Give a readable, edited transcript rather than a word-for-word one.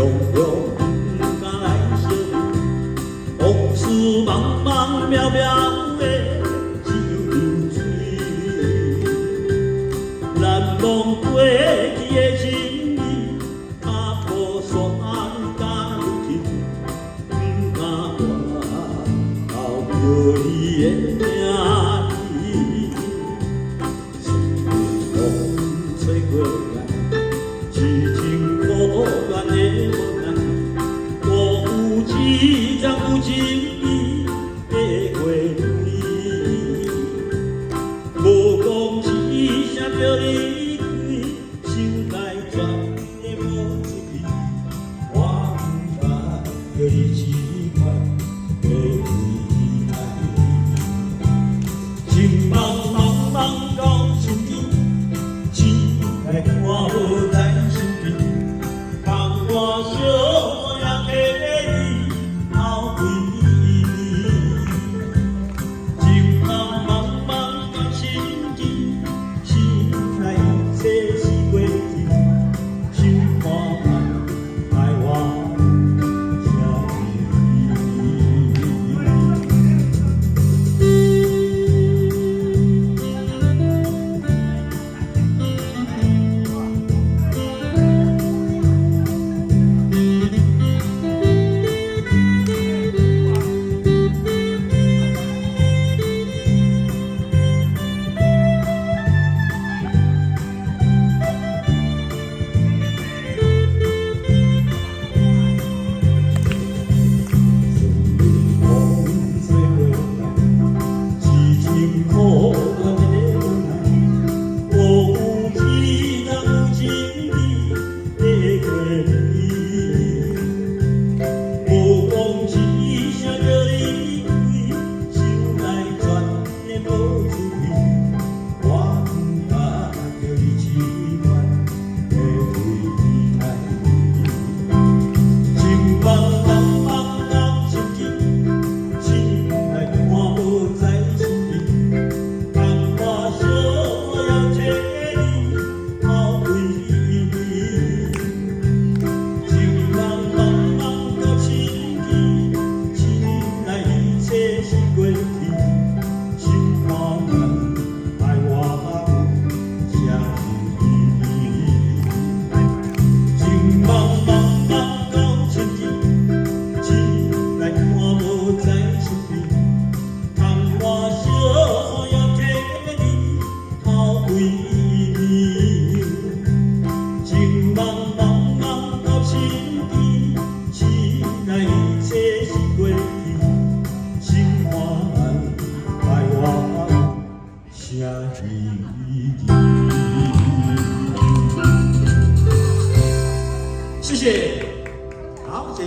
常常不敢来相遇，往事茫茫渺渺的像流水，难忘过去的情义，打破山甲路径，不敢回头叫你的名字。吹过来，痴情苦恋的无奈，我有一张有情意的花蕊，无讲一声就离开，心内全的无出去，我不捌叫你这款的离开，情茫茫茫到心底。我无在身边，当我小也替你后悔。情茫茫茫到心底，心内一切是过去，心看爱我啥意义？